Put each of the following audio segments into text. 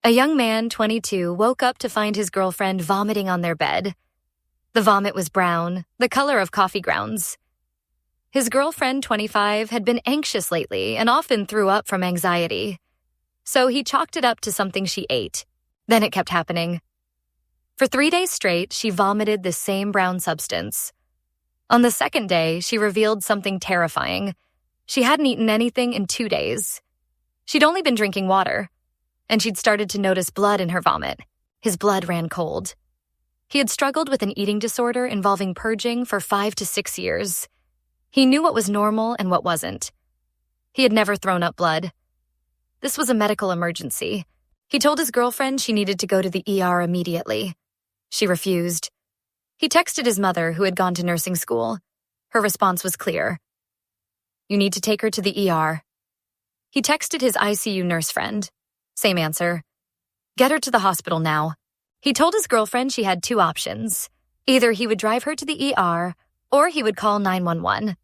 A young man, 22, woke up to find his girlfriend vomiting on their bed. The vomit was brown, the color of coffee grounds. His girlfriend, 25, had been anxious lately and often threw up from anxiety. So he chalked it up to something she ate. Then it kept happening. For 3 days straight, she vomited the same brown substance. On the second day, she revealed something terrifying. She hadn't eaten anything in 2 days. She'd only been drinking water, and she'd started to notice blood in her vomit. His blood ran cold. He had struggled with an eating disorder involving purging for 5 to 6 years. He knew what was normal and what wasn't. He had never thrown up blood. This was a medical emergency. He told his girlfriend she needed to go to the ER immediately. She refused. He texted his mother, who had gone to nursing school. Her response was clear. "You need to take her to the ER." He texted his ICU nurse friend. Same answer. "Get her to the hospital now." He told his girlfriend she had 2 options. Either he would drive her to the ER, or he would call 911.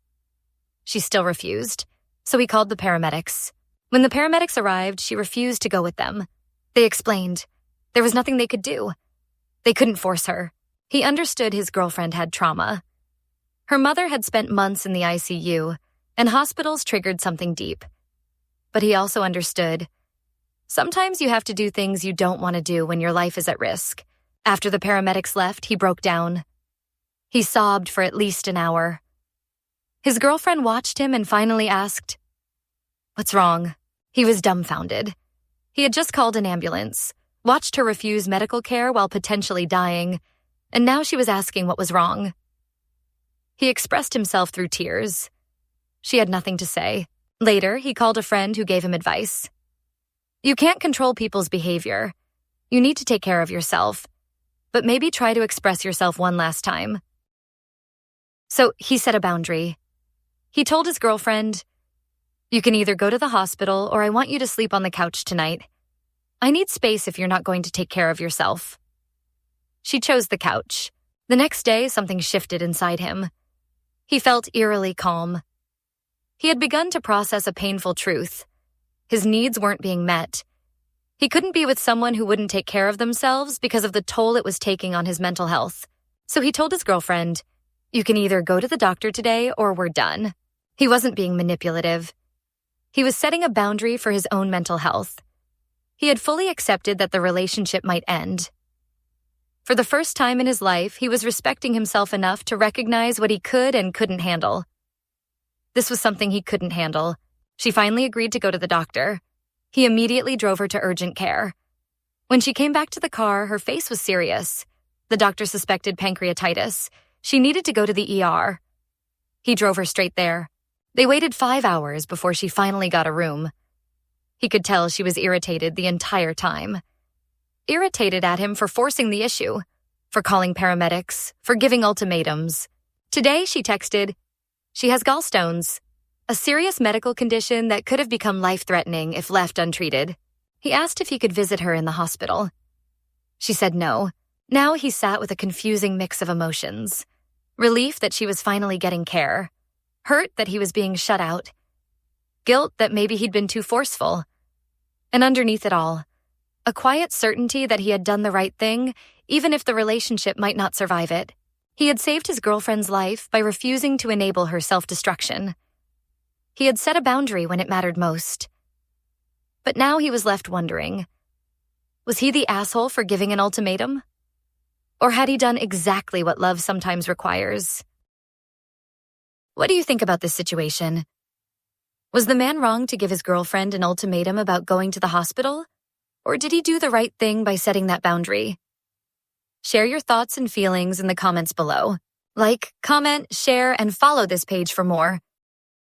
She still refused, so he called the paramedics. When the paramedics arrived, she refused to go with them. They explained there was nothing they could do. They couldn't force her. He understood his girlfriend had trauma. Her mother had spent months in the ICU, and hospitals triggered something deep. But he also understood sometimes you have to do things you don't want to do when your life is at risk. After the paramedics left, he broke down. He sobbed for at least an hour. His girlfriend watched him and finally asked, "What's wrong?" He was dumbfounded. He had just called an ambulance, watched her refuse medical care while potentially dying, and now she was asking what was wrong. He expressed himself through tears. She had nothing to say. Later, he called a friend who gave him advice. "You can't control people's behavior. You need to take care of yourself, but maybe try to express yourself one last time." So he set a boundary. He told his girlfriend, "You can either go to the hospital or I want you to sleep on the couch tonight. I need space if you're not going to take care of yourself." She chose the couch. The next day, something shifted inside him. He felt eerily calm. He had begun to process a painful truth. His needs weren't being met. He couldn't be with someone who wouldn't take care of themselves because of the toll it was taking on his mental health. So he told his girlfriend, "You can either go to the doctor today or we're done." He wasn't being manipulative. He was setting a boundary for his own mental health. He had fully accepted that the relationship might end. For the first time in his life, he was respecting himself enough to recognize what he could and couldn't handle. This was something he couldn't handle. She finally agreed to go to the doctor. He immediately drove her to urgent care. When she came back to the car, her face was serious. The doctor suspected pancreatitis. She needed to go to the ER. He drove her straight there. They waited 5 hours before she finally got a room. He could tell she was irritated the entire time. Irritated at him for forcing the issue, for calling paramedics, for giving ultimatums. Today, she texted, "She has gallstones, a serious medical condition that could have become life-threatening if left untreated." He asked if he could visit her in the hospital. She said no. Now he sat with a confusing mix of emotions. Relief that she was finally getting care. Hurt that he was being shut out. Guilt that maybe he'd been too forceful. And underneath it all, a quiet certainty that he had done the right thing, even if the relationship might not survive it. He had saved his girlfriend's life by refusing to enable her self-destruction. He had set a boundary when it mattered most. But now he was left wondering, was he the asshole for giving an ultimatum? Or had he done exactly what love sometimes requires? What do you think about this situation? Was the man wrong to give his girlfriend an ultimatum about going to the hospital? Or did he do the right thing by setting that boundary? Share your thoughts and feelings in the comments below. Like, comment, share, and follow this page for more.